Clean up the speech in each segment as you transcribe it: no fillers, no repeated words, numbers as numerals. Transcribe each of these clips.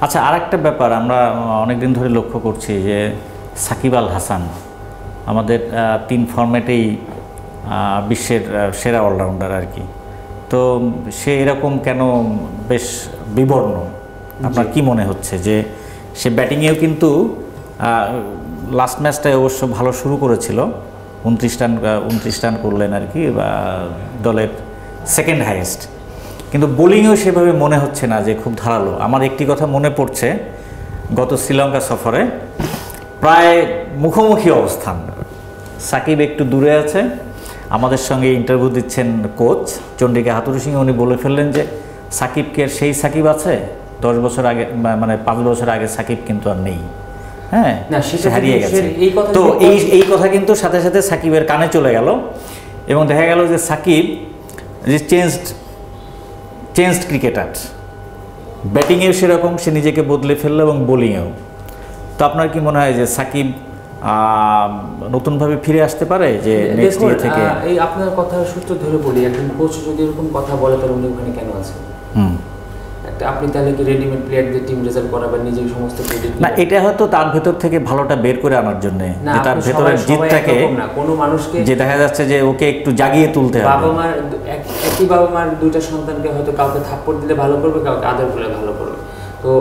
আচ্ছা, আরেকটা ব্যাপার আমরা অনেকদিন ধরে লক্ষ্য করছি যে সাকিব আল হাসান আমাদের 3 ফরম্যাটেই বিশ্বের সেরা অলরাউন্ডার আর কি। তো সে এরকম কেন বেশ বিবর্ণ? আপনার কি মনে হচ্ছে যে সে ব্যাটিংয়েও কিন্তু লাস্ট ম্যাচটায় অবশ্য ভালো শুরু করেছিল, 29 রান করলেন আর কি, দলের সেকেন্ড হাইয়েস্ট, কিন্তু বোলিংয়েও সেভাবে মনে হচ্ছে না যে খুব ধারালো। আমার একটি কথা মনে পড়ছে, গত শ্রীলঙ্কা সফরে প্রায় মুখোমুখি অবস্থান, সাকিব একটু দূরে আছে, আমাদের সঙ্গে ইন্টারভিউ দিচ্ছেন কোচ চন্ডিকা হাতুরু সিং, উনি বলে ফেললেন যে সাকিবকে সেই সাকিব আছে 10 বছর আগে, মানে 5 বছর আগে সাকিব কিন্তু আর নেই। হ্যাঁ, সে হারিয়ে গেছে। তো এই কথা কিন্তু সাথে সাথে সাকিবের কানে চলে গেল এবং দেখা গেল যে সাকিব যে চেঞ্জড ক্রিকেটার, ব্যাটিংয়েও সেরকম সে নিজেকে বদলে ফেললো এবং বোলিংয়েও। তো আপনার কি মনে হয় যে সাকিব নতুনভাবে ফিরে আসতে পারে যে নেক্সট ইয়ার থেকে? এই আপনার কথার সূত্র ধরে বলি, একজন কোচ যদি এরকম কথা বলে তাহলে উনি ওখানে কেন আছেন? আপনি তাহলে কি রেডিমেড প্লেয়ারদের টিম রেজাল্ট করাবেন, নিজের সমস্ত ক্রেডিট না? এটা হয়তো তার ভেতর থেকে ভালোটা বের করে আনার জন্য, যে তার ভেতরের জিতটাকে, কোনো মানুষকে যে দেখা যাচ্ছে যে ওকে একটু জাগিয়ে তুলতে হবে। একই বাবা মার 2টা সন্তানকে হয়তো কাউকে থাপ্পড় দিলে ভালো করবে, কাউকে আদর করলে ভালো করবে। তো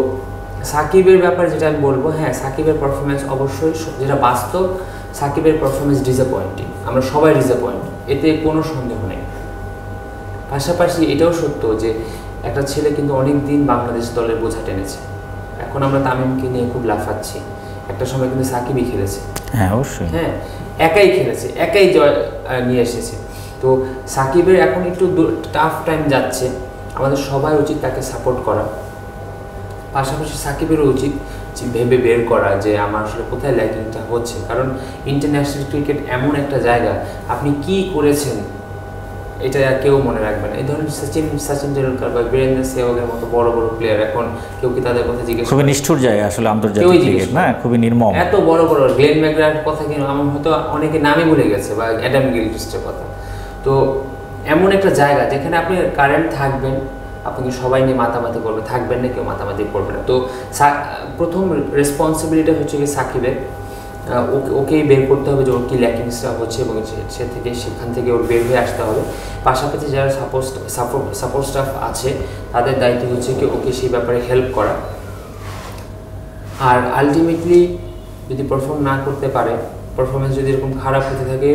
সাকিবের ব্যাপারে যেটা আমি বলবো, হ্যাঁ সাকিবের পারফরমেন্স অবশ্যই, যেটা বাস্তব, সাকিবের পারফরমেন্স ডিসঅ্যাপয়েন্টিং, আমরা সবাই ডিসঅ্যাপয়েন্ট, এতে কোনো সন্দেহ নেই। পাশাপাশি এটাও সত্য যে একটা ছেলে কিন্তু অনেক দিন বাংলাদেশ দলের বোঝা টেনেছে। এখন আমরা তামিমকে নিয়ে খুব লাফাচ্ছি, একটা সময় কিন্তু সাকিবই খেলেছে। হ্যাঁ অবশ্যই, হ্যাঁ একাই খেলেছে, একাই জয় নিয়ে এসেছে। তো সাকিবের এখন একটু টাফ টাইম যাচ্ছে, আমাদের সবাই উচিত তাকে সাপোর্ট করা। পাশাপাশি সাকিবেরও উচিত ভেবে বের করা যে আমার আসলে কোথায় ল্যাকিংটা হচ্ছে, কারণ ইন্টারন্যাশনাল ক্রিকেট এমন একটা জায়গা, আপনি কি করেছেন এটা কেউ মনে রাখবে না। এই ধরনের সচিন টেন্ডুলকার বা বীরেন্দ্র সেহবাগের মতো বড় বড় প্লেয়ার, এখন কেউ কি তাদের কথা জিজ্ঞেস? খুবই নিষ্ঠুর জায়গা আসলে আন্তর্জাতিক ক্রিকেট, না খুবই নির্মম। এত বড় বড় গ্লেন ম্যাকগ্রার কথা কিন্তু আমার হয়তো অনেকে নামই ভুলে গেছে, বা অ্যাডাম গিলক্রিস্টের কথা। তো এমন একটা জায়গা যেখানে আপনি কারেন্ট থাকবেন, আপনাকে সবাই নিয়ে মাতামাতি করবে, থাকবেন না কেউ মাতামাতি করবে না। তো প্রথম রেসপন্সিবিলিটি হচ্ছে কি সাকিবের, ওকেই বের করতে হবে যে ওর কী ল্যাকিংসটা হচ্ছে এবং সেখান থেকে ওর বের হয়ে আসতে হবে। পাশাপাশি যারা সাপোর্ট স্টাফ আছে তাদের দায়িত্ব হচ্ছে কি ওকে সেই ব্যাপারে হেল্প করা। আর আলটিমেটলি যদি পারফর্ম না করতে পারে, পারফরমেন্স যদি এরকম খারাপ হতে থাকে,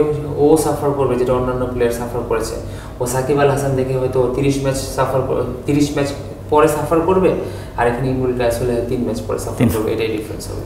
ও সাফার করবে যেটা অন্যান্য প্লেয়ার সাফার করেছে। ও সাকিব আল হাসান দেখে হয়তো 30 ম্যাচ পরে সাফার করবে, আর এখানে ইংল্যান্ড আসলে 3 ম্যাচ পরে সাফার করবে, এটাই ডিফারেন্স হবে।